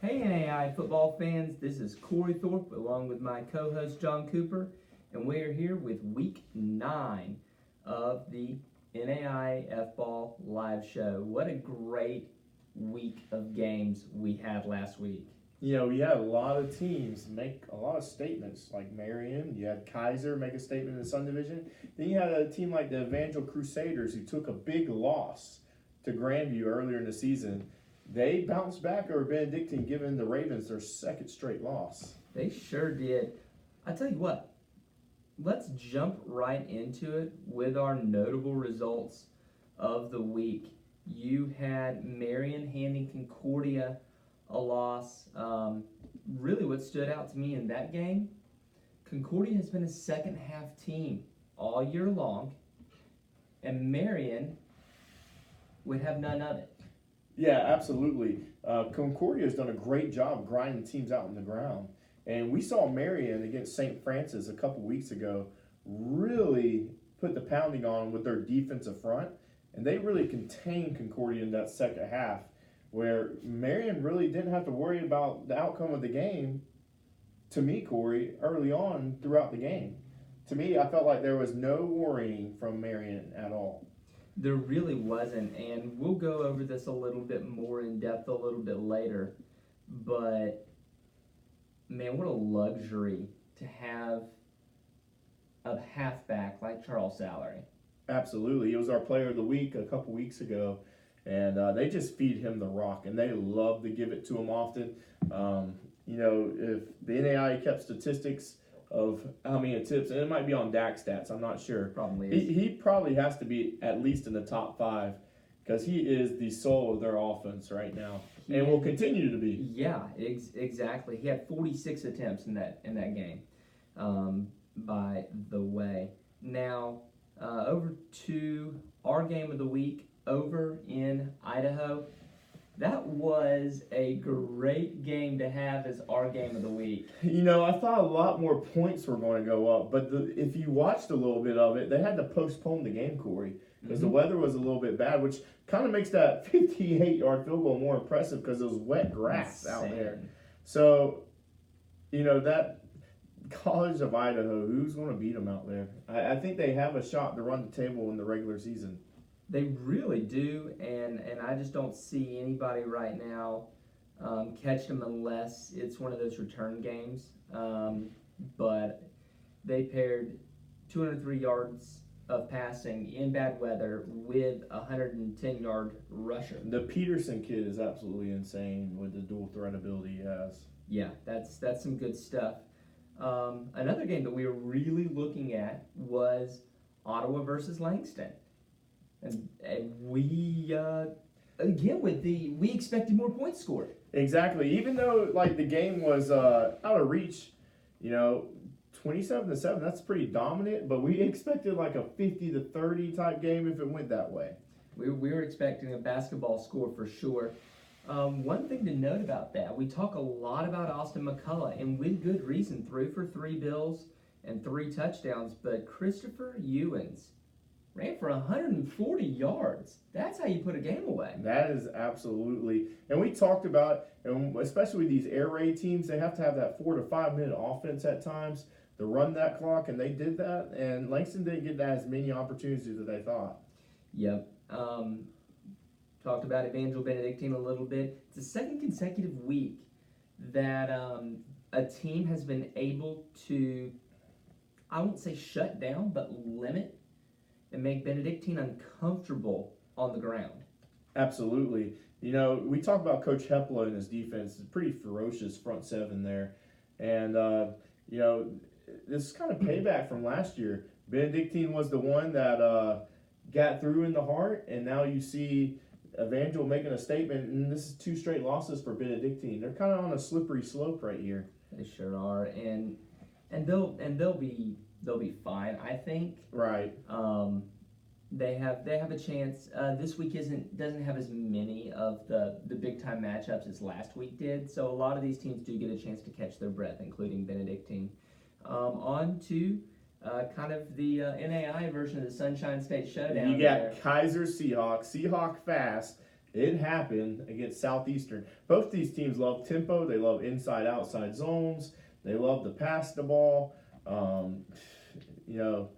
Hey NAI football fans, this is Corey Thorpe along with my co-host John Cooper, and we are here with week 9 of the NAIAFBALL live show. What a great week of games we had last week. You know, we had a lot of teams make a lot of statements, like Marion. You had Kaiser make a statement in the Sun Division. Then you had a team like the Evangel Crusaders who took a big loss to Grandview earlier in the season. They bounced back over Benedictine, giving the Ravens their second straight loss. They sure did. I tell you what, let's jump right into it with our notable results of the week. You had Marion handing Concordia a loss. Really what stood out to me in that game, Concordia has been a second half team all year long, and Marion would have none of it. Yeah, absolutely. Concordia has done a great job grinding teams out on the ground. And we saw Marion against St. Francis a couple weeks ago really put the pounding on with their defensive front. And they really contained Concordia in that second half, where Marion really didn't have to worry about the outcome of the game, to me, Corey, early on throughout the game. To me, I felt like there was no worrying from Marion at all. There really wasn't, and we'll go over this a little bit more in depth a little bit later, but man, what a luxury to have a halfback like Charles Sallery. Absolutely. He was our player of the week a couple weeks ago, and they just feed him the rock, and they love to give it to him often. You know, if the NAIA kept statistics of how many attempts, and it might be on DAC stats, I'm not sure. Probably is. He probably has to be at least in the top 5 because he is the soul of their offense right now, and will continue to be. Yeah, exactly. He had 46 attempts in that game, by the way. Now, over to our game of the week over in Idaho. That was a great game to have as our game of the week. You know, I thought a lot more points were going to go up, but if you watched a little bit of it, they had to postpone the game, Corey, because the weather was a little bit bad, which kind of makes that 58-yard field goal more impressive because it was wet grass out there. So, you know, that College of Idaho, who's going to beat them out there? I think they have a shot to run the table in the regular season. They really do, and I just don't see anybody right now catch them unless it's one of those return games. But they paired 203 yards of passing in bad weather with a 110-yard rusher. The Peterson kid is absolutely insane with the dual threat ability he has. Yeah, that's some good stuff. Another game that we were really looking at was Ottawa versus Langston. And we, again, we expected more points scored. Exactly. Even though, like, the game was out of reach, you know, 27-7, that's pretty dominant, but we expected like a 50-30 type game if it went that way. We were expecting a basketball score for sure. One thing to note about that, we talk a lot about Austin McCullough, and with good reason, 3 for 3 bills and 3 touchdowns, but Christopher Ewens ran for 140 yards. That's how you put a game away. That is absolutely. And we talked about, and especially with these air raid teams, they have to have that 4 to 5 minute offense at times to run that clock, and they did that. And Langston didn't get as many opportunities as they thought. Yep. Talked about Evangel Benedictine a little bit. It's the second consecutive week that a team has been able to, I won't say shut down, but limit and make Benedictine uncomfortable on the ground. Absolutely. You know, we talk about Coach Hepla and his defense. It's a pretty ferocious front seven there. And, you know, this is kind of payback from last year. Benedictine was the one that got through in the heart, and now you see Evangel making a statement, and this is 2 straight losses for Benedictine. They're kind of on a slippery slope right here. They sure are, and they'll be fine, I think. Right. They have a chance. This week doesn't have as many of the big time matchups as last week did, so a lot of these teams do get a chance to catch their breath, including Benedictine. On to kind of the NAIA version of the Sunshine State Showdown. You got Kaiser Seahawk fast, It happened against Southeastern. Both these teams love tempo. They love inside-outside zones. They love to pass the ball. You know,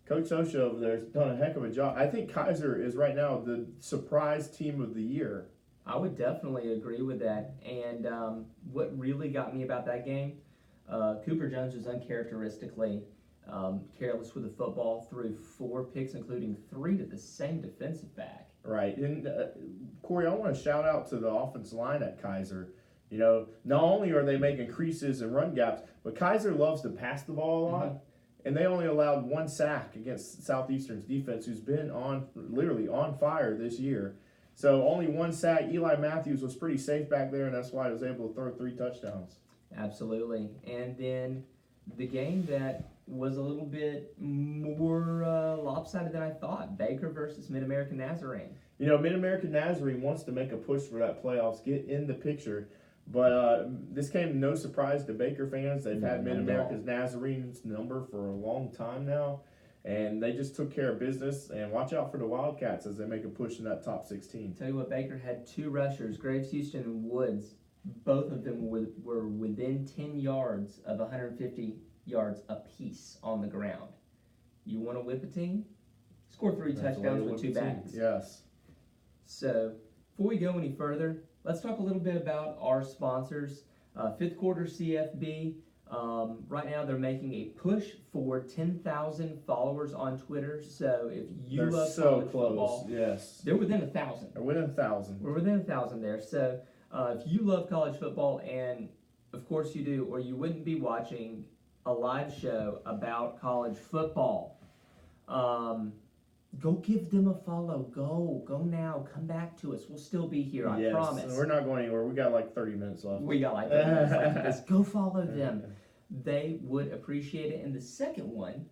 Coach Osha over there has done a heck of a job. I think Kaiser is right now the surprise team of the year. I would definitely agree with that. And what really got me about that game, Cooper Jones was uncharacteristically careless with the football, threw 4 picks, including 3 to the same defensive back. Right. And, Corey, I want to shout out to the offensive line at Kaiser. You know, not only are they making creases and run gaps, but Kaiser loves to pass the ball a lot. And they only allowed 1 sack against Southeastern's defense, who's been literally on fire this year. So only 1 sack. Eli Matthews was pretty safe back there, and that's why he was able to throw 3 touchdowns. Absolutely. And then the game that was a little bit more lopsided than I thought, Baker versus Mid-American Nazarene. You know, Mid-American Nazarene wants to make a push for that playoffs, get in the picture. But this came no surprise to Baker fans. They've had Mid-America's Nazarene's number for a long time now. And they just took care of business. And watch out for the Wildcats as they make a push in that top 16. Tell you what, Baker had 2 rushers, Graves Houston and Woods. Both of them were within 10 yards of 150 yards apiece on the ground. You want to whip a team? Score 3 touchdowns with 2 backs. Yes. So, before we go any further, let's talk a little bit about our sponsors. 5th Quarter CFB. Right now, they're making a push for 10,000 followers on Twitter. So, if you They're love so college close. football, Yes. they're within 1,000. They're within 1,000. We're within 1,000 there. So, if you love college football, and of course you do, or you wouldn't be watching a live show about college football, go give them a follow. Go now. Come back to us. We'll still be here. I promise. We're not going anywhere. We got like 30 minutes left. We got like 30 minutes left of this. Go follow them. They would appreciate it. And the second one,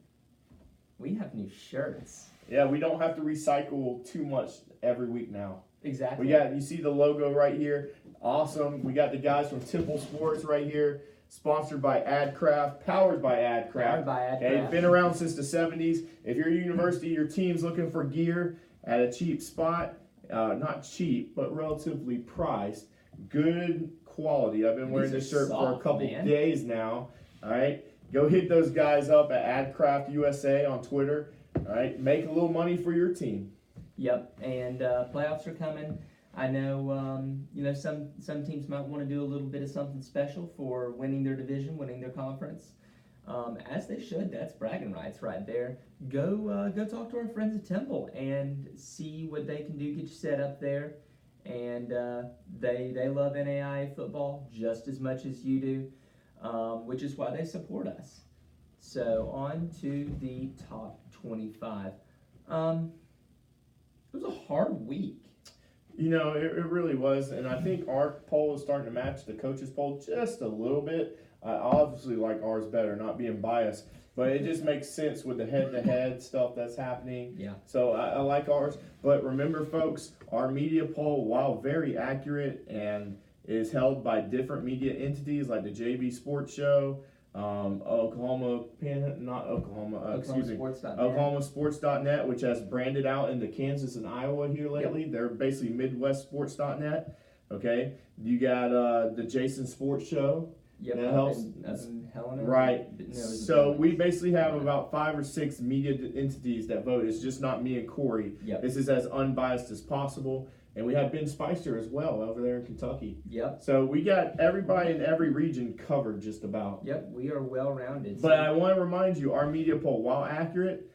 we have new shirts. Yeah, we don't have to recycle too much every week now. Exactly. You see the logo right here. Awesome. We got the guys from Temple Sports right here. Sponsored by AdCraft, powered by AdCraft. Powered by AdCraft. Okay, been around since the 70s. If you're a university, your team's looking for gear at a cheap spot, not cheap, but relatively priced, good quality. I've been wearing this shirt for a couple days now. All right, go hit those guys up at AdCraft USA on Twitter. All right, make a little money for your team. Yep, and playoffs are coming. I know, some teams might want to do a little bit of something special for winning their division, winning their conference, as they should. That's bragging rights right there. Go talk to our friends at Temple and see what they can do. Get you set up there, and they love NAIA football just as much as you do, which is why they support us. So on to the top 25. It was a hard week. You know, it really was, and I think our poll is starting to match the coaches' poll just a little bit. I obviously like ours better, not being biased, but it just makes sense with the head-to-head stuff that's happening. Yeah. So I like ours, but remember, folks, our media poll, while very accurate and is held by different media entities like the JV Sports Show, OklahomaSports.net, which has branded out into Kansas and Iowa here lately. Yep. They're basically MidwestSports.net. Okay, you got the Jason Sports Show. Yep, that helps. Helena. Right. So we basically have about 5 or 6 media entities that vote. It's just not me and Corey. Yep. This is as unbiased as possible. And we have Ben Spicer as well over there in Kentucky. Yep. So we got everybody in every region covered just about. Yep, we are well-rounded. But I want to remind you, our media poll, while accurate,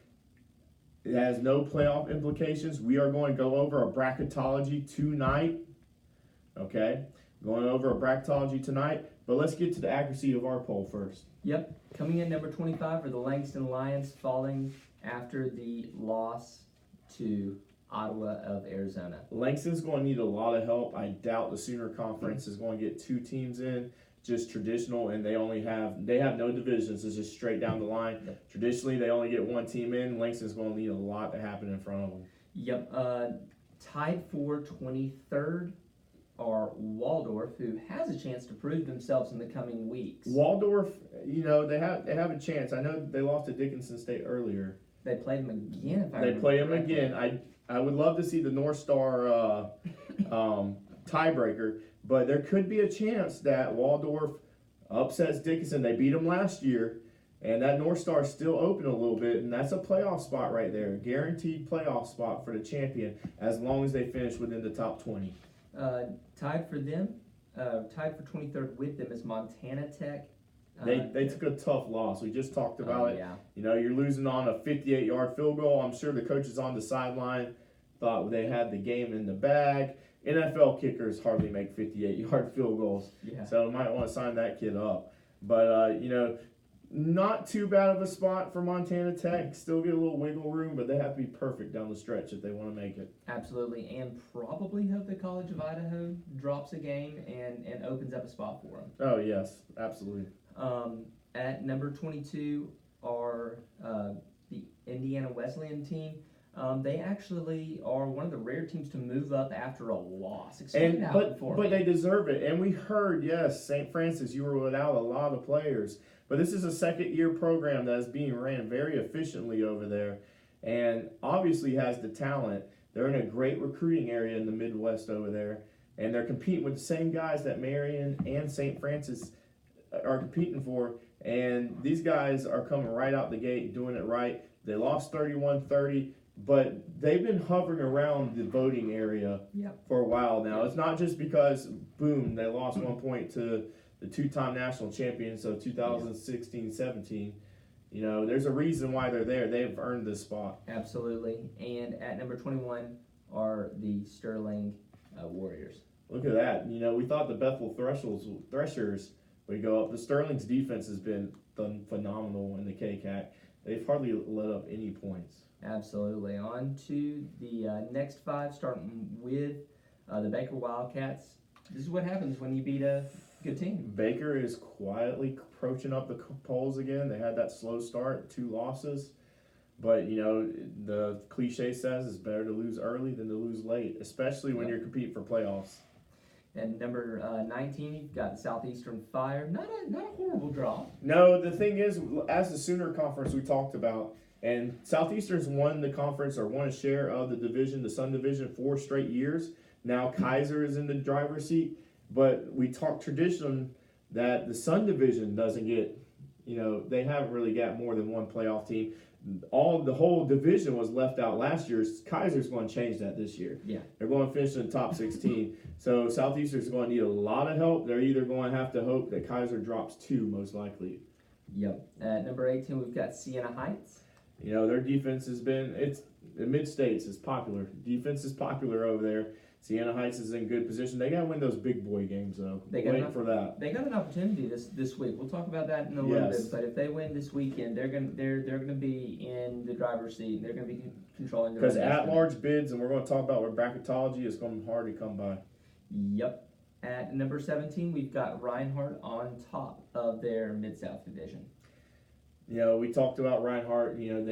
it has no playoff implications. We are going to go over a bracketology tonight. Okay? Going over a bracketology tonight. But let's get to the accuracy of our poll first. Yep. Coming in number 25 are the Langston Lions, falling after the loss to Ottawa of Arizona. Langston's going to need a lot of help. I doubt the Sooner Conference is going to get 2 teams in, just traditional, and they have no divisions. It's just straight down the line. Yep. Traditionally, they only get 1 team in. Langston's going to need a lot to happen in front of them. Yep. Tied for 23rd are Waldorf, who has a chance to prove themselves in the coming weeks. Waldorf, they have a chance. I know they lost to Dickinson State earlier. They played them again. They play them again. I would love to see the North Star tiebreaker. But there could be a chance that Waldorf upsets Dickinson. They beat them last year, and that North Star is still open a little bit, and that's a playoff spot right there. Guaranteed playoff spot for the champion as long as they finish within the top 20. Tied for them, tied for 23rd with them is Montana Tech. They took a tough loss. We just talked about it. Yeah. You know, you're losing on a 58-yard field goal. I'm sure the coaches on the sideline thought they had the game in the bag. NFL kickers hardly make 58-yard field goals. Yeah. So might want to sign that kid up. But, you know, not too bad of a spot for Montana Tech. Still get a little wiggle room, but they have to be perfect down the stretch if they want to make it. Absolutely, and probably hope the College of Idaho drops a game and opens up a spot for them. Oh, yes, absolutely. At number 22 are the Indiana Wesleyan team. They actually are one of the rare teams to move up after a loss. But they deserve it. And we heard, yes, St. Francis, you were without a lot of players. But this is a second-year program that is being ran very efficiently over there and obviously has the talent. They're in a great recruiting area in the Midwest over there, and they're competing with the same guys that Marion and St. Francis are competing for. And these guys are coming right out the gate, doing it right. They lost 31-30. But they've been hovering around the voting area for a while now. It's not just because, boom, they lost 1 point to the two-time national champions of 2016-17. You know, there's a reason why they're there. They've earned this spot. Absolutely. And at number 21 are the Sterling Warriors. Look at that. You know, we thought the Bethel Threshers would go up. The Sterling's defense has been phenomenal in the KCAC. They've hardly let up any points. Absolutely. On to the next five, starting with the Baker Wildcats. This is what happens when you beat a good team. Baker is quietly approaching up the polls again. They had that slow start, 2 losses. But, you know, the cliche says it's better to lose early than to lose late, especially when you're competing for playoffs. And number 19, you've got the Southeastern Fire. Not a horrible draw. No, the thing is, as the Sooner Conference we talked about, and Southeastern's won the conference or won a share of the division, the Sun Division, 4 straight years. Now Kaiser is in the driver's seat. But we talk tradition that the Sun Division doesn't get, you know, they haven't really got more than one playoff team. The whole division was left out last year. Kaiser's going to change that this year. Yeah. They're going to finish in the top 16. So Southeastern's going to need a lot of help. They're either going to have to hope that Kaiser drops 2, most likely. Yep. At number 18, we've got Siena Heights. You know, their defense has been, the mid-states is popular. Defense is popular over there. Siena Heights is in good position. They got to win those big boy games, though. Waiting for that. They got an opportunity this week. We'll talk about that in a little bit. But if they win this weekend, they're gonna be in the driver's seat. They're gonna be controlling their. Because at-large bids, and we're going to talk about where bracketology is going to be hard to come by. Yep. At number 17, we've got Reinhardt on top of their Mid-South division. You know, we talked about Reinhardt. You know,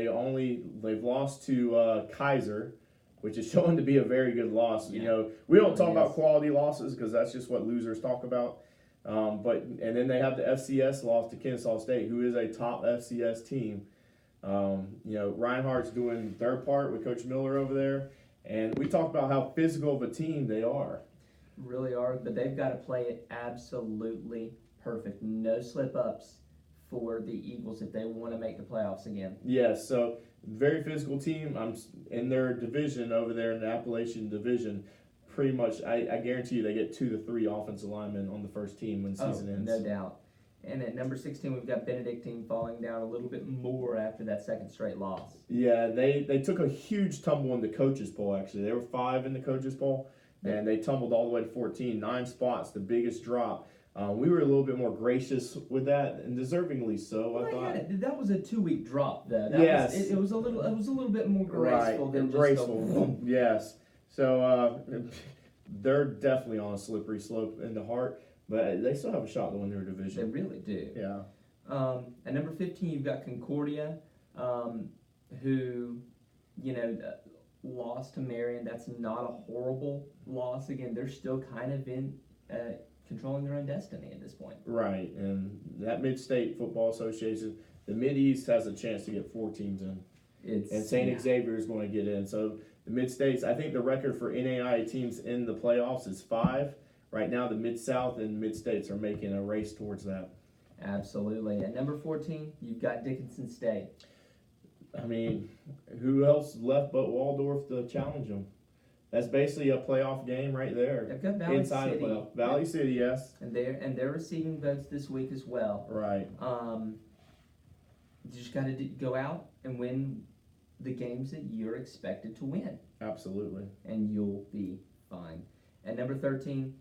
they've lost to Kaiser, which is showing to be a very good loss. Yeah. You know, we don't talk about quality losses because that's just what losers talk about. And then they have the FCS loss to Kennesaw State, who is a top FCS team. You know, Reinhardt's doing their part with Coach Miller over there. And we talked about how physical of a team they are. Really are, but they've got to play it absolutely perfect. No slip-ups for the Eagles if they want to make the playoffs again. Yes, so very physical team. I'm in their division over there in the Appalachian Division. Pretty much, I guarantee you they get 2 to 3 offensive linemen on the first team when season ends. No doubt. And at number 16, we've got Benedictine falling down a little bit more after that second straight loss. Yeah, they took a huge tumble in the coaches poll, actually. They were 5 in the coaches poll, and they tumbled all the way to 14. 9 spots, the biggest drop. We were a little bit more gracious with that, and deservingly so. Well, I thought that was a 2-week drop, though. Yes, it was a little bit more graceful than graceful. Yes. So they're definitely on a slippery slope in the heart, but they still have a shot to win their division. They really do. Yeah. At number 15, you've got Concordia, who, you know, lost to Marion. That's not a horrible loss. Again, they're still kind of in controlling their own destiny at this point. Right, and that Mid-State Football Association, the Mid-East has a chance to get 4 teams in. And St. Xavier is going to get in. So the Mid-States, I think the record for NAIA teams in the playoffs is 5. Right now, the Mid-South and Mid-States are making a race towards that. Absolutely. At number 14, you've got Dickinson State. I mean, who else left but Waldorf to challenge them? That's basically a playoff game right there. They've got Valley Inside City. the playoff. Valley City, yes. And they're receiving votes this week as well. Right. You just got to go out and win the games that you're expected to win. Absolutely. And you'll be fine. At number 13,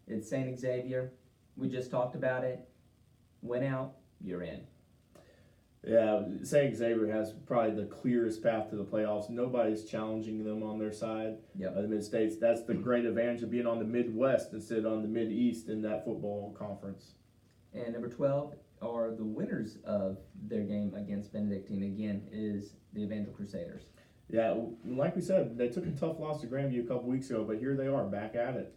it's St. Xavier. We just talked about it. Win out, you're in. Yeah, St. Xavier has probably the clearest path to the playoffs. Nobody's challenging them on their side of the Mid-States. That's the great advantage of being on the Midwest instead of on the Mid-East in that football conference. And number 12 are the winners of their game against Benedictine. Again, is the Evangel Crusaders. Yeah, like we said, they took a tough loss to Grandview a couple weeks ago, but here they are back at it.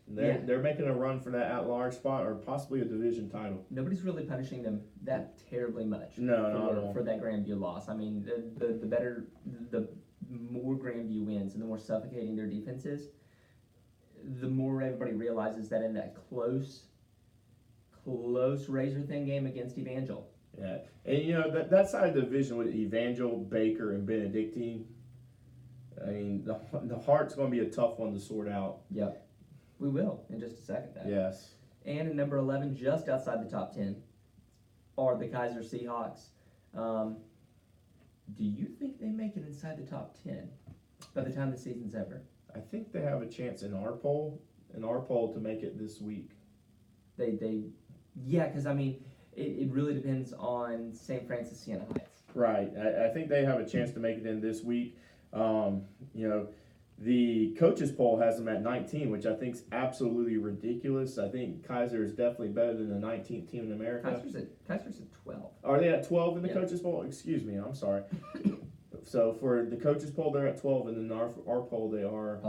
They're making a run for that at-large spot or possibly a division title. Nobody's really punishing them that terribly much. No, not at all. For that Grandview loss. I mean, the more Grandview wins and the more suffocating their defense is, the more everybody realizes that in that close razor-thin game against Evangel. Yeah, and that side of the division with Evangel, Baker, and Benedictine, I mean, the Heart's going to be a tough one to sort out. Yep. We will in just a second. Yes. And at number 11, just outside the top 10, are the Kaiser Seahawks. Do you think they make it inside the top 10 by the time the season's over? I think they have a chance in our poll to make it this week. Yeah, because I mean, it really depends on St. Francis Siena Heights. Right. I think they have a chance to make it in this week. The coaches poll has them at 19, which I think is absolutely ridiculous. I think Kaiser is definitely better than the 19th team in America. Kaiser's at 12. Are they at 12 in the coaches poll? Excuse me, I'm sorry. So for the coaches poll, they're at 12, and then our poll, they are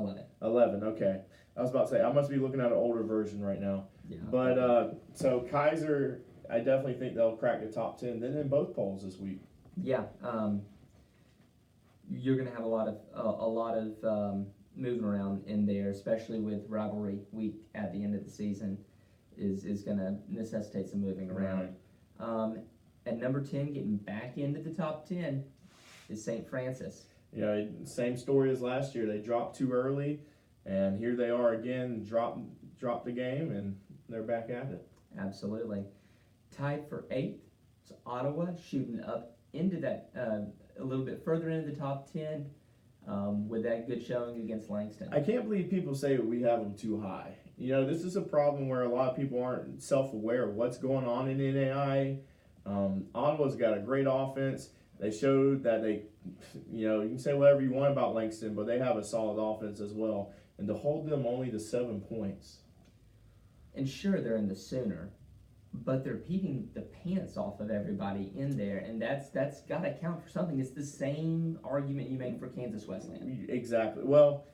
11. Okay. I was about to say, I must be looking at an older version right now. Yeah. But so Kaiser, I definitely think they'll crack the top 10. Then in both polls this week. Yeah. You're going to have a lot of moving around in there, especially with rivalry week at the end of the season, is going to necessitate some moving around. Right. At number 10, getting back into the top 10 is St. Francis. Yeah, same story as last year. They dropped too early, and here they are again, drop the game, and they're back at it. Absolutely. Tied for 8th is Ottawa, shooting up into that a little bit further into the top 10 with that good showing against Langston. I can't believe people say we have them too high. This is a problem where a lot of people aren't self-aware of what's going on in NAIA. Ottawa's got a great offense. They showed that you can say whatever you want about Langston, but they have a solid offense as well. And to hold them only to 7 points. And sure, they're in the Sooner, but they're beating the pants off of everybody in there, and that's got to count for something. It's the same argument you make for Kansas Wesleyan. Exactly. Well,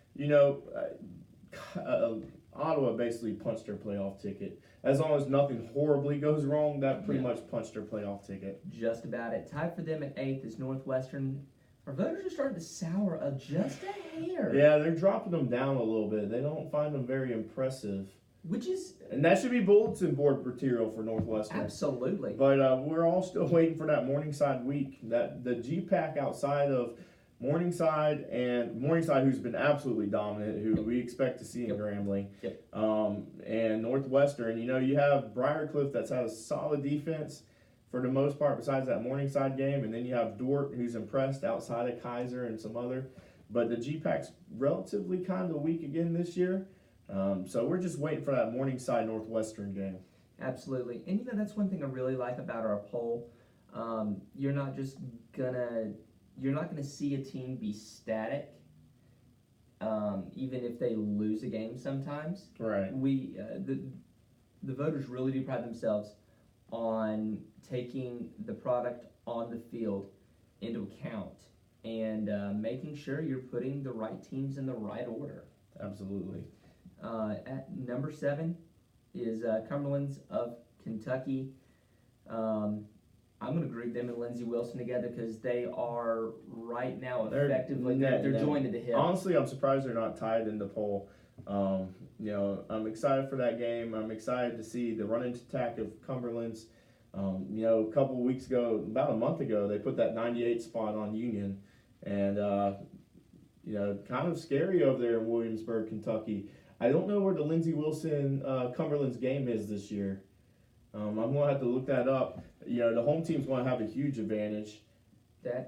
Ottawa basically punched their playoff ticket. As long as nothing horribly goes wrong, that pretty much punched their playoff ticket. Just about it. Tied for them at 8th is Northwestern. Our voters are starting to sour just a hair. Yeah, they're dropping them down a little bit. They don't find them very impressive. And that should be bulletin board material for Northwestern. Absolutely. But we're all still waiting for that Morningside week. That the GPAC outside of Morningside, who's been absolutely dominant, who we expect to see in Grambling, and Northwestern. You have Briarcliff that's had a solid defense for the most part besides that Morningside game, and then you have Dort who's impressed outside of Kaiser and some other. But the GPAC's relatively kind of weak again this year. So we're just waiting for that Morningside Northwestern game. Absolutely. And that's one thing I really like about our poll. You're not gonna see a team be static, even if they lose a game sometimes. Right. The voters really do pride themselves on taking the product on the field into account and making sure you're putting the right teams in the right order. Absolutely. At number 7 is Cumberland's of Kentucky. I'm going to group them and Lindsey Wilson together because they are right now They're effectively net- they're net. joined at the hip. Honestly, I'm surprised they're not tied in the poll. I'm excited for that game. I'm excited to see the run into attack of Cumberland's. A couple of weeks ago, about a month ago, they put that 98 spot on Union, and kind of scary over there in Williamsburg, Kentucky. I don't know where the Lindsey Wilson Cumberland's game is this year. I'm gonna have to look that up. The home team's gonna have a huge advantage.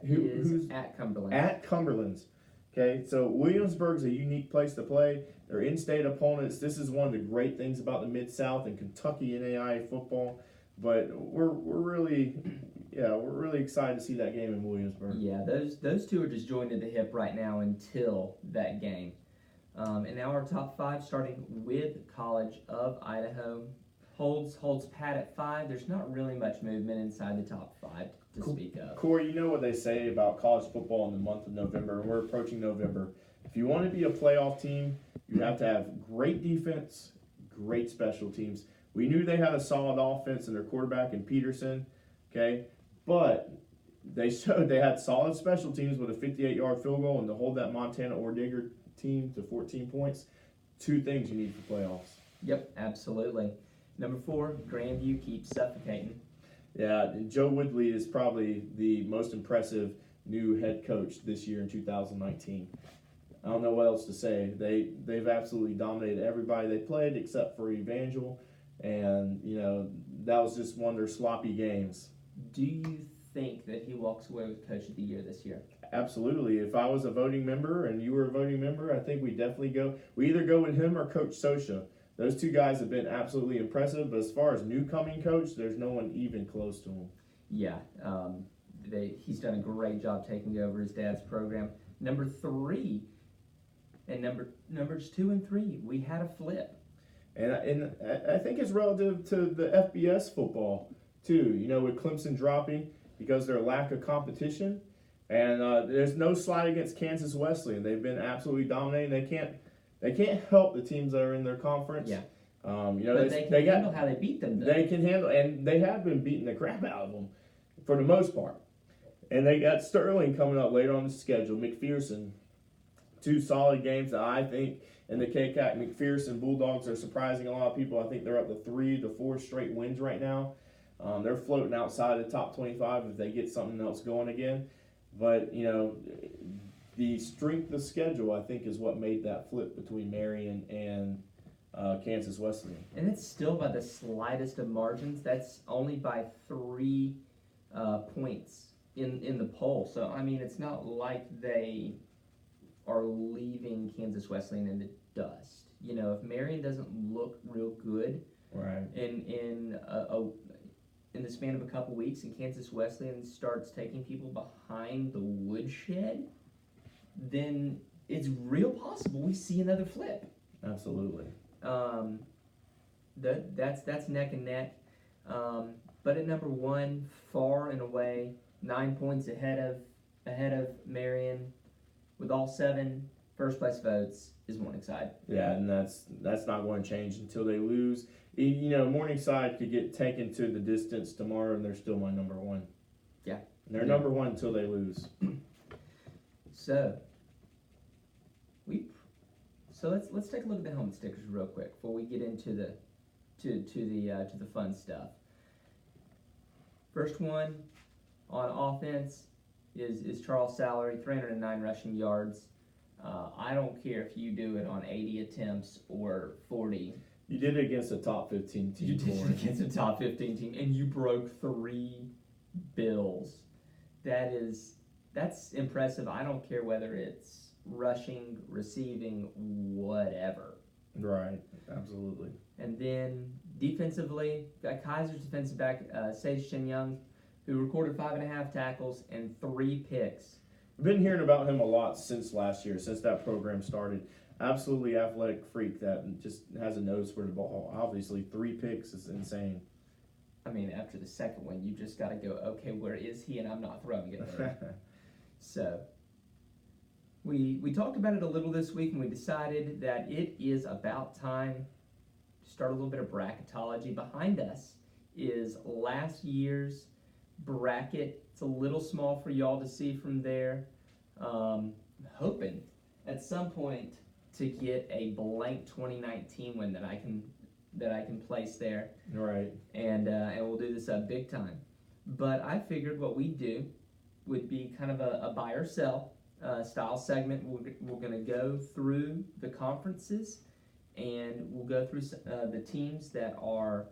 Who's at Cumberland? At Cumberland's. Okay, so Williamsburg's a unique place to play. They're in-state opponents. This is one of the great things about the Mid-South and Kentucky NAIA football. But we're really excited to see that game in Williamsburg. Yeah, those two are just joined at the hip right now until that game. And now our top 5, starting with College of Idaho, holds pat at 5. There's not really much movement inside the top 5 to speak of. Corey, you know what they say about college football in the month of November, and we're approaching November. If you want to be a playoff team, you have to have great defense, great special teams. We knew they had a solid offense and their quarterback in Peterson, okay? But they showed they had solid special teams with a 58-yard field goal and to hold that Montana Ordigger team to 14 points. 2 things you need for playoffs. Yep, absolutely. Number 4, Grandview keeps suffocating. Yeah, Joe Woodley is probably the most impressive new head coach this year in 2019. I don't know what else to say. They've absolutely dominated everybody they played except for Evangel, and that was just one of their sloppy games. Do you think that he walks away with Coach of the Year this year? Absolutely. If I was a voting member and you were a voting member, I think we either go with him or Coach Sosha. Those 2 guys have been absolutely impressive, but as far as new coming coach, there's no one even close to him. Yeah, he's done a great job taking over his dad's program. Number 3 and numbers 2 and 3, we had a flip. And I think it's relative to the FBS football too. With Clemson dropping because of their lack of competition, and there's no slide against Kansas Wesleyan. They've been absolutely dominating. They can't help the teams that are in their conference. Yeah. But they can handle how they beat them, though. They can handle, and they have been beating the crap out of them for the most part. And they got Sterling coming up later on the schedule. McPherson, 2 solid games that I think in the KCAC. McPherson Bulldogs are surprising a lot of people. I think they're up to 3 to 4 straight wins right now. They're floating outside the top 25 if they get something else going again. But the strength of schedule, I think, is what made that flip between Marion and Kansas Wesleyan. And it's still by the slightest of margins. That's only by 3 points in the poll. So, I mean, it's not like they are leaving Kansas Wesleyan in the dust. If Marion doesn't look real good Right. in the span of a couple weeks and Kansas Wesleyan starts taking people behind the woodshed, then it's real possible we see another flip. Absolutely. That's neck and neck. But at number 1, far and away, 9 points ahead of Marion, with all 7 first place votes, is Morningside. Yeah, and that's not going to change until they lose. Morningside could get taken to the distance tomorrow, and they're still my number 1. Yeah. And they're number 1 until they lose. So let's take a look at the helmet stickers real quick before we get into the to the fun stuff. First one on offense is Charles Salary, 309 rushing yards. I don't care if you do it on 80 attempts or 40. You did it against a top 15 team. You did it against a top 15 team, and you broke 3 bills. That's impressive. I don't care whether it's rushing, receiving, whatever. Right, absolutely. And then defensively, got Kaiser's defensive back, Sage Chen Young, who recorded 5.5 tackles and 3 picks. I've been hearing about him a lot since last year, since that program started. Absolutely athletic freak that just has a nose for the ball. Obviously, 3 picks is insane. I mean, after the second one, you just got to go, okay, where is he? And I'm not throwing it there. So we talked about it a little this week, and we decided that it is about time to start a little bit of bracketology. Behind us is last year's bracket. It's a little small for y'all to see from there. Hoping at some point to get a blank 2019 win that I can place there. Right. And we'll do this big time. But I figured what we'd do would be kind of a buy or sell style segment. We're going to go through the conferences, and we'll go through the teams that are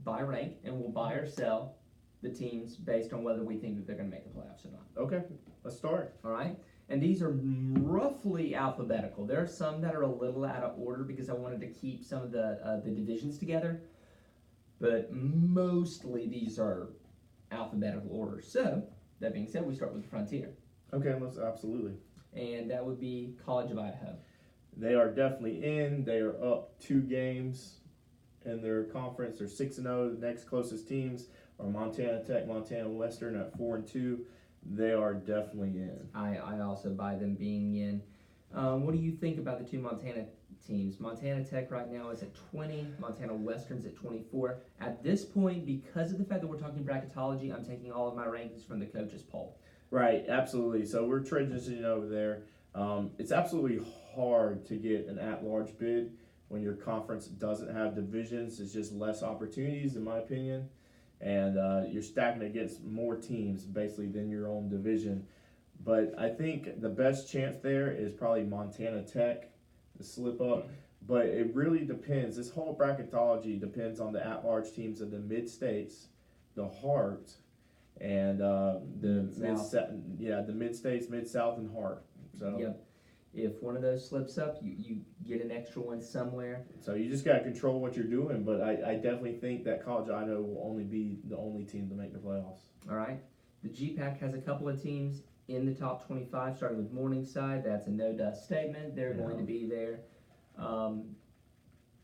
by rank, and we'll buy or sell the teams based on whether we think that they're going to make the playoffs or not. Okay, let's start. All right? And these are roughly alphabetical. There are some that are a little out of order because I wanted to keep some of the divisions together, but mostly these are alphabetical order. So, that being said, we start with the Frontier. Okay, let's absolutely. And that would be College of Idaho. They are definitely in. They are up 2 games in their conference. They're 6-0. The next closest teams are Montana Tech, Montana Western at 4-2. They are definitely in. I also buy them being in. What do you think about the 2 Montana teams? Montana Tech right now is at 20. Montana Western's at 24. At this point, because of the fact that we're talking bracketology, I'm taking all of my rankings from the coaches poll. Right, absolutely. So we're transitioning over there. It's absolutely hard to get an at-large bid when your conference doesn't have divisions. It's just less opportunities, in my opinion. And you're stacking against more teams, basically, than your own division. But I think the best chance there is probably Montana Tech to slip up. But it really depends. This whole bracketology depends on the at-large teams of the mid-states, the Heart, and the mid-states, mid-south, and Heart. So. Yep. If one of those slips up, you get an extra one somewhere. So you just got to control what you're doing, but I definitely think that College of Idaho will only be the only team to make the playoffs. All right. The GPAC has a couple of teams in the top 25, starting with Morningside. That's a no-dust statement. They're going to be there.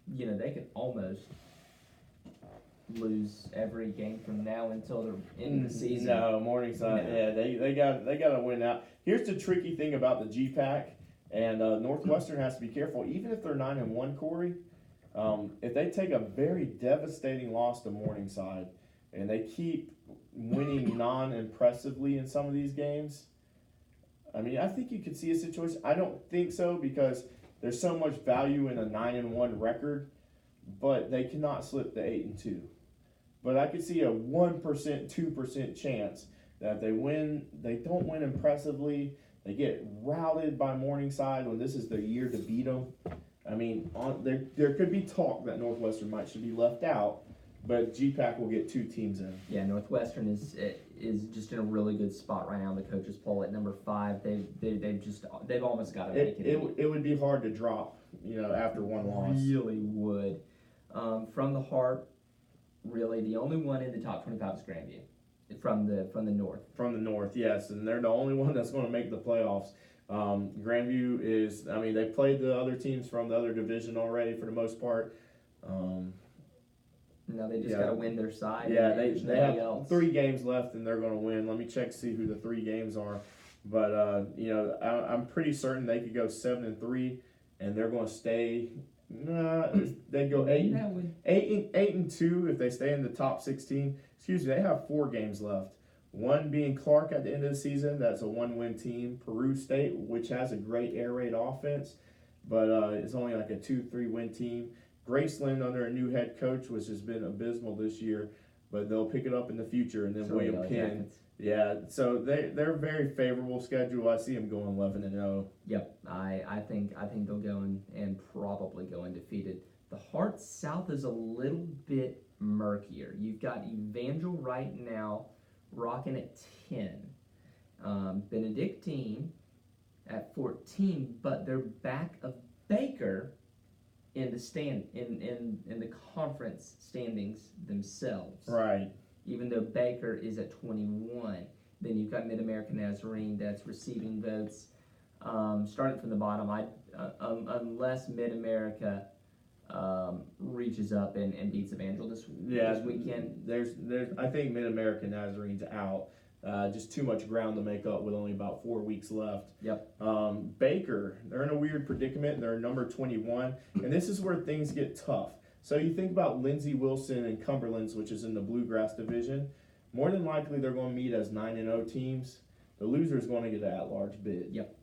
They could almost lose every game from now until the end of the season. No, Morningside, they got to win out. Here's the tricky thing about the GPAC. And Northwestern has to be careful, even if they're 9-1, Corey. If they take a very devastating loss to Morningside, and they keep winning non-impressively in some of these games, I mean, I think you could see a situation. I don't think so because there's so much value in a 9-1 record, but they cannot slip to 8-2. But I could see a 1%, 2% chance that they don't win impressively. They get routed by Morningside when this is their year to beat them. I mean, there could be talk that Northwestern should be left out, but GPAC will get 2 teams in. Yeah, Northwestern is just in a really good spot right now in the coaches poll at number 5. They've almost got to make it. It would be hard to drop, after one loss. Really would. From the Heart, really the only one in the top 25 is Grandview. From the north. From the north, yes, and they're the only one that's going to make the playoffs. Grandview is, they played the other teams from the other division already for the most part. Now they just got to win their side. Yeah, they have 3 games left and they're going to win. Let me check to see who the 3 games are. But I'm pretty certain they could go 7-3, and they're going to stay. They go 8-2 if they stay in the top 16. Excuse me, they have 4 games left. One being Clark at the end of the season. That's a 1-win team. Peru State, which has a great air raid offense, but it's only like a 2-3 win team. Graceland under a new head coach, which has been abysmal this year, but they'll pick it up in the future. And then William Penn. Yeah, so they're very favorable schedule. I see them going 11-0. Yep, I think they'll go and probably go undefeated. The Heart South is a little bit murkier. You've got Evangel right now rocking at 10. Benedictine at 14, but they're back of Baker in the conference standings themselves. Right. Even though Baker is at 21. Then you've got Mid-American Nazarene that's receiving votes. Starting from the bottom, unless Mid-America reaches up and beats Evangel this weekend. There's I think Mid-American Nazarene's out. Just too much ground to make up with only about 4 weeks left. Yep. Baker, they're in a weird predicament. They're number 21, and this is where things get tough. So you think about Lindsey Wilson and Cumberland's, which is in the Bluegrass division. More than likely, they're going to meet as 9-0 teams. The loser is going to get an at-large bid. Yep.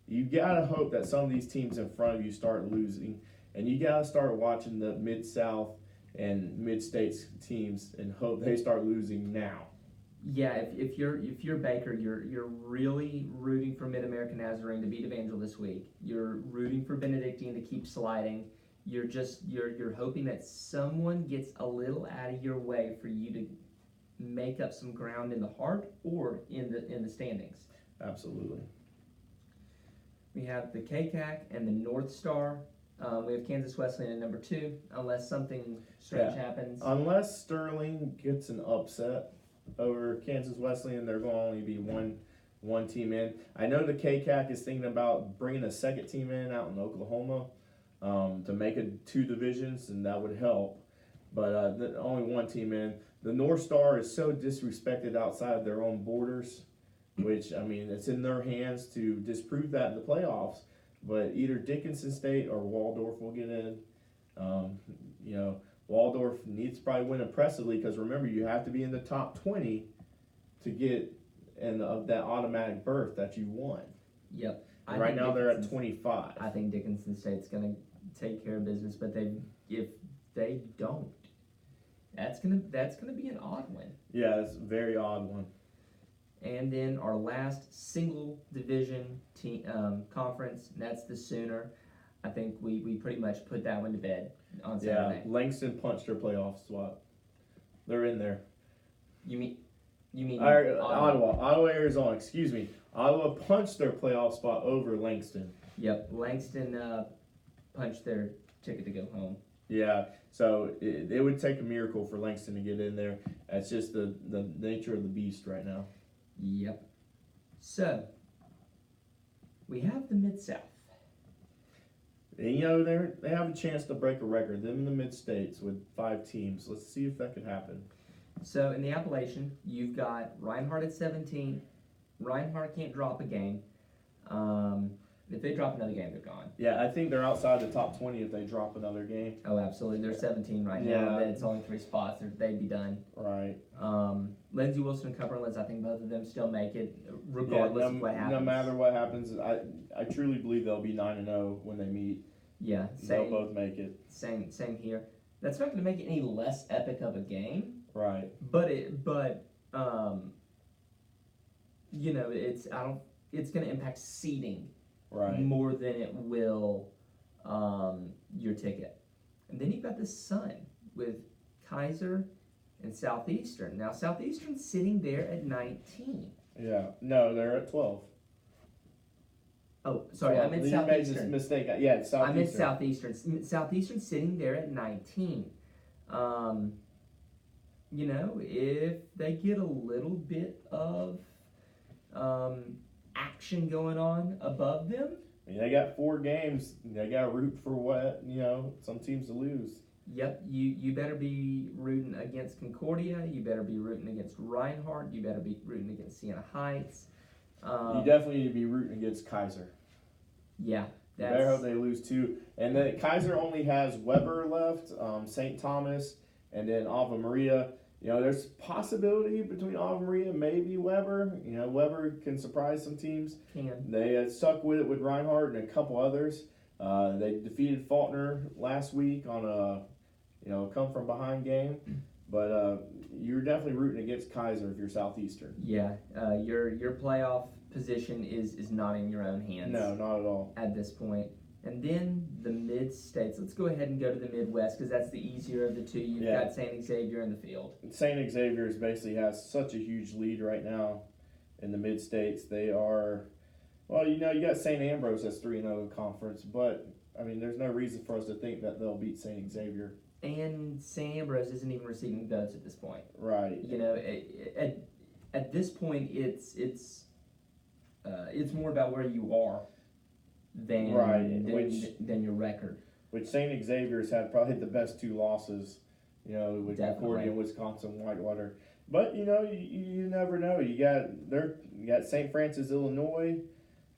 You gotta hope that some of these teams in front of you start losing, and you gotta start watching the Mid-South and Mid-States teams and hope they start losing now. Yeah, if you're Baker, you're really rooting for Mid-America Nazarene to beat Evangel this week. You're rooting for Benedictine to keep sliding. You're hoping that someone gets a little out of your way for you to make up some ground in the heart or in the standings. Absolutely. We have the KCAC and the North Star. We have Kansas Wesleyan at number 2, unless something strange happens. Unless Sterling gets an upset over Kansas Wesleyan, they're going to only be one team in. I know the KCAC is thinking about bringing a second team in out in Oklahoma to make it 2 divisions, and that would help. But only one team in. The North Star is so disrespected outside of their own borders, which, I mean, it's in their hands to disprove that in the playoffs. But either Dickinson State or Waldorf will get in. Waldorf needs to probably win impressively because remember, you have to be in the top 20 to get in that automatic berth that you won. Yep. Right now they're at 25. I think Dickinson State's going to take care of business, but if they don't, that's gonna be an odd win. Yeah, it's a very odd one. And then our last single division team conference, and that's the Sooner. I think we pretty much put that one to bed on Saturday. Yeah, Langston punched their playoff spot. They're in there. You mean Ottawa, Arizona, excuse me. Ottawa punched their playoff spot over Langston. Yep, Langston punched their ticket to go home. Yeah, so it would take a miracle for Langston to get in there. That's just the nature of the beast right now. Yep. So, we have the Mid-South. And, they have a chance to break a record. Them in the Mid-States with 5 teams. Let's see if that could happen. So, in the Appalachian, you've got Reinhardt at 17. Reinhardt can't drop a game. If they drop another game, they're gone. Yeah, I think they're outside the top 20 if they drop another game. Oh, absolutely. They're 17 right now. It's only 3 spots. They'd be done. Right. Lindsey Wilson and Cumberland's, I think both of them still make it, regardless of what happens. No matter what happens, I truly believe they'll be 9-0 when they meet. Yeah, they'll both make it. Same here. That's not going to make it any less epic of a game. Right. But it's going to impact seeding. Right. More than it will your ticket. And then you've got the Sun with Kaiser and Southeastern. Now, Southeastern's sitting there at 19. Yeah. No, they're at 12. Oh, sorry, 12. I meant you Southeastern. Made this mistake. Yeah, it's Southeastern. I meant Southeastern. Southeastern's sitting there at 19. If they get a little bit of action going on above them. I mean, they got 4 games. They got to root for some teams to lose. Yep, you better be rooting against Concordia. You better be rooting against Reinhardt. You better be rooting against Siena Heights. You definitely need to be rooting against Kaiser. Yeah. You better hope they lose too. And then Kaiser only has Weber left, St. Thomas, and then Ave Maria. There's possibility between Ave Maria and maybe Weber. Weber can surprise some teams. They stuck with it with Reinhardt and a couple others. They defeated Faulkner last week on a come from behind game. But you're definitely rooting against Kaiser if you're Southeastern. Yeah, your playoff position is not in your own hands. No, not at all. At this point. And then the Mid-States. Let's go ahead and go to the Midwest because that's the easier of the two. You've got St. Xavier in the field. St. Xavier's basically has such a huge lead right now in the Mid-States. They are, you got St. Ambrose that's 3-0 conference, but, I mean, there's no reason for us to think that they'll beat St. Xavier. And St. Ambrose isn't even receiving votes at this point. Right. At this point, it's more about where you are than your record. Which St. Xavier's had probably the best 2 losses, with Concordia, Wisconsin, Whitewater. But you never know. You got St. Francis, Illinois,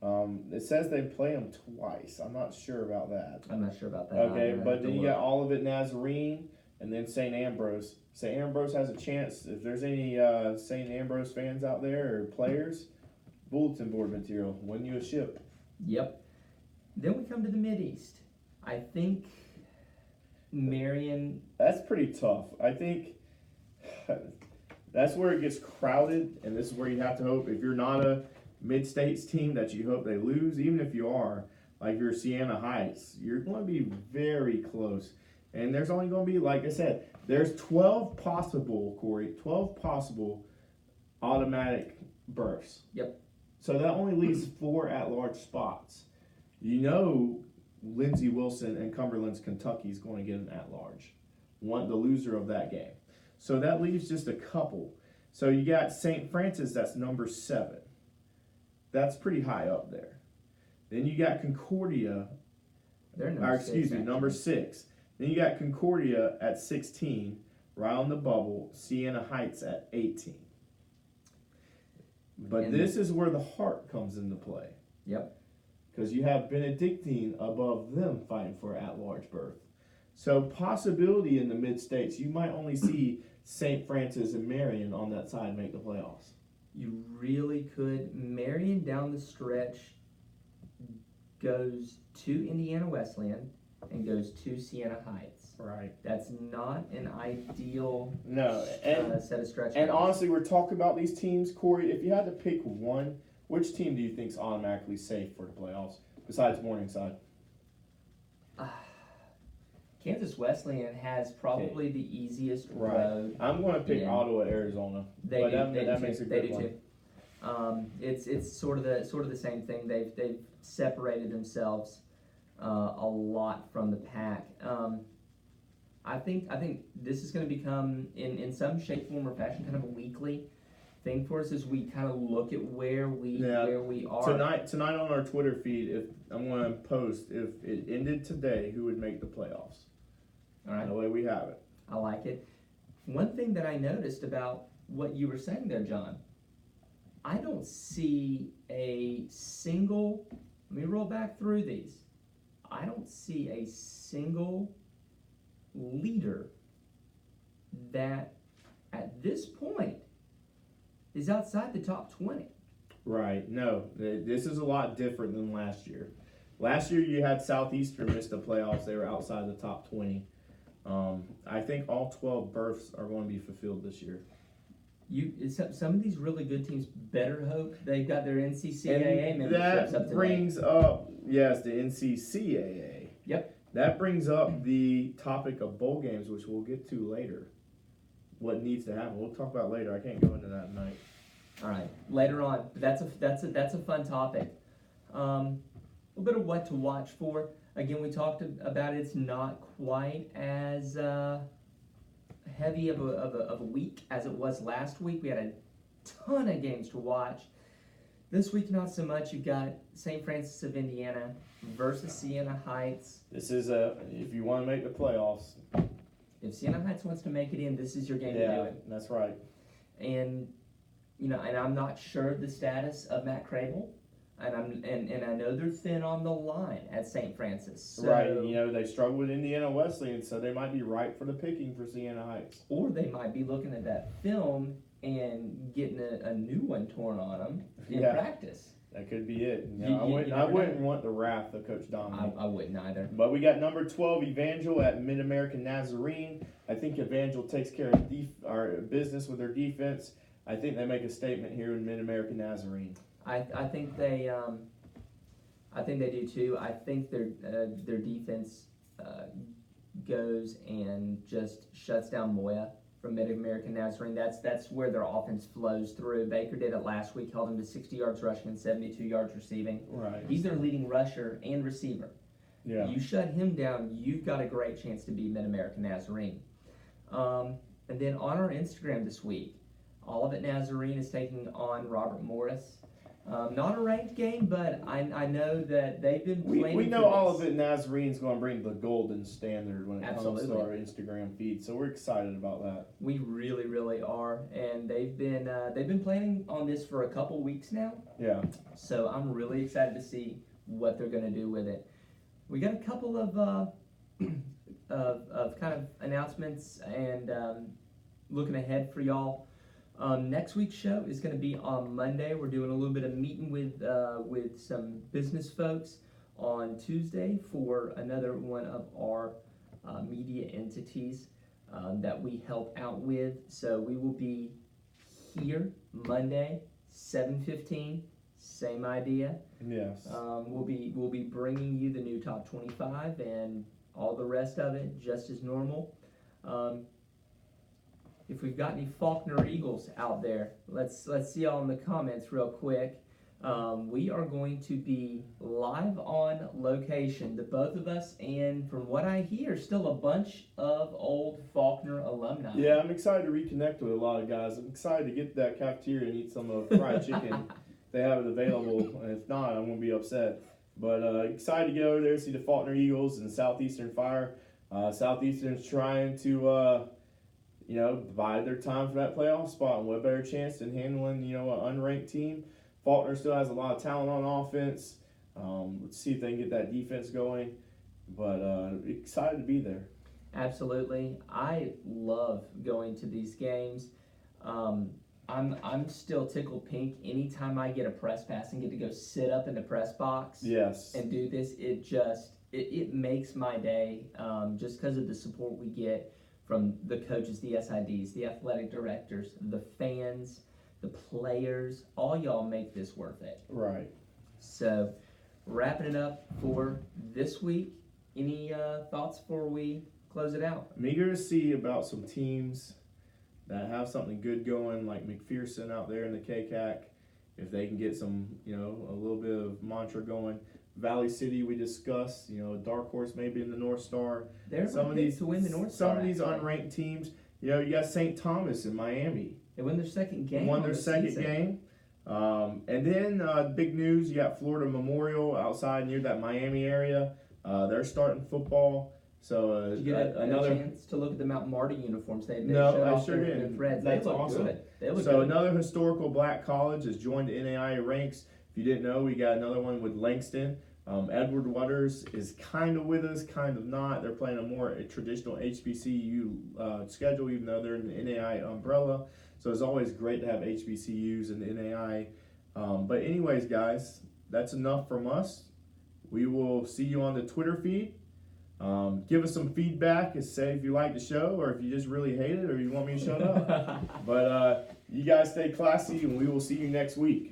It says they play them twice. I'm not sure about that. I'm not sure about that. Okay, but then you got Olivet Nazarene and then St. Ambrose. St. Ambrose has a chance. If there's any St. Ambrose fans out there or players, bulletin board material, win you a ship. Yep. Then we come to the Mideast. I think Marion. That's pretty tough. I think that's where it gets crowded, and this is where you have to hope. If you're not a mid-states team, that you hope they lose. Even if you are, like you're Siena Heights, you're going to be very close. And there's only going to be, like I said, there's 12 possible, Corey, 12 possible automatic berths. Yep. So that only leaves 4 at-large spots. You know Lindsey Wilson and Cumberland's Kentucky is going to get an at-large. The loser of that game. So that leaves just a couple. So you got St. Francis, that's number 7. That's pretty high up there. Then you got Concordia, number 6. Then you got Concordia at 16, right on the bubble. Siena Heights at 18. But this is where the heart comes into play. Yep. Because you have Benedictine above them fighting for at-large berth. So possibility in the mid-states, you might only see St. Francis and Marion on that side make the playoffs. You really could. Marion down the stretch goes to Indiana Wesleyan and goes to Siena Heights. Right. That's not an ideal set of stretch. And honestly, we're talking about these teams, Corey. If you had to pick one, which team do you think is automatically safe for the playoffs besides Morningside? Kansas Wesleyan has probably the easiest road. I'm going to pick Ottawa, Arizona. They do makes a they good do one. too. It's sort of the same thing. They've separated themselves a lot from the pack. I think this is going to become in some shape, form, or fashion kind of a weekly thing for us as we kind of look at where we are. Tonight on our Twitter feed, if I'm going to post if it ended today, who would make the playoffs? All right. The way we have it. I like it. One thing that I noticed about what you were saying there, John, I don't see a single. Let me roll back through these. I don't see a single leader that at this point is outside the top 20. Right. No, this is a lot different than last year. Last year you had Southeastern miss the playoffs. They were outside the top 20. I think all 12 berths are going to be fulfilled this year. Some of these really good teams better hope they've got their NCCAA memberships up to date. That brings up, yes, the NCCAA. Yep. That brings up the topic of bowl games, which we'll get to later. What needs to happen? We'll talk about later. I can't go into that tonight. All right, later on. That's a fun topic. A little bit of what to watch for. Again, we talked about it. It's not quite as heavy of a week as it was last week. We had a ton of games to watch. This week, not so much. You've got St. Francis of Indiana versus Siena Heights. This is if you want to make the playoffs. If Siena Heights wants to make it in, this is your game to do it. That's right. And and I'm not sure the status of Matt Crable, and I know they're thin on the line at St. Francis. So, right. They struggle with Indiana Wesleyan, so they might be ripe for the picking for Siena Heights. Or they might be looking at that film and getting a new one torn on them in practice. That could be it. I wouldn't want the wrath of Coach Dominic. I wouldn't either. But we got number 12, Evangel at Mid-American Nazarene. I think Evangel takes care of our business with their defense. I think they make a statement here in Mid-American Nazarene. I think they do too. I think their defense goes and just shuts down Moya from Mid-American Nazarene. That's where their offense flows through. Baker did it last week, held him to 60 yards rushing and 72 yards receiving. Right. He's their leading rusher and receiver. Yeah. You shut him down, you've got a great chance to beat Mid-American Nazarene. And then on our Instagram this week, Olivet Nazarene is taking on Robert Morris. Not a ranked game, but I know that they've been planning. We know for all this. of it. Nazarene's going to bring the golden standard when it comes Absolutely. to our Instagram feed, so we're excited about that. We really, really are, and they've been planning on this for a couple weeks now. Yeah. So I'm really excited to see what they're going to do with it. We got a couple of kind of announcements and looking ahead for y'all. Next week's show is going to be on Monday. We're doing a little bit of meeting with some business folks on Tuesday for another one of our media entities that we help out with. So we will be here Monday, 7:15. Same idea. Yes. We'll be bringing you the new top 25 and all the rest of it just as normal. If we've got any Faulkner Eagles out there, let's see y'all in the comments real quick. We are going to be live on location, the both of us, and from what I hear, still a bunch of old Faulkner alumni. Yeah, I'm excited to reconnect with a lot of guys. I'm excited to get to that cafeteria and eat some fried chicken. They have it available, and if not, I'm going to be upset. But excited to get over there, see the Faulkner Eagles and Southeastern Fire. Southeastern's trying to, bide their time for that playoff spot, and what better chance than handling, an unranked team. Faulkner still has a lot of talent on offense. Let's see if they can get that defense going. But excited to be there. Absolutely. I love going to these games. I'm still tickled pink anytime I get a press pass and get to go sit up in the press box. Yes. And do this. It makes my day just because of the support we get from the coaches, the SIDs, the athletic directors, the fans, the players. All y'all make this worth it. Right. So, wrapping it up for this week. Any thoughts before we close it out? I'm eager to see about some teams that have something good going, like McPherson out there in the KCAC, if they can get some, a little bit of mantra going. Valley City, we discussed, a dark horse maybe in the North Star. They're to win the North Star. Some of these unranked teams, you got St. Thomas in Miami. They won their second game. Game. And then big news, you got Florida Memorial outside near that Miami area. They're starting football. So did you get another chance to look at the Mount Marty uniforms? They I sure did. That's awesome. Good. They look so good. Another historical black college has joined the NAIA ranks. If you didn't know, we got another one with Langston. Edward Waters is kind of with us, kind of not. They're playing a more traditional HBCU schedule, even though they're in the NAIA umbrella. So it's always great to have HBCUs in the NAIA. But anyways, guys, that's enough from us. We will see you on the Twitter feed. Give us some feedback and say if you like the show or if you just really hate it or you want me to shut up. But you guys stay classy and we will see you next week.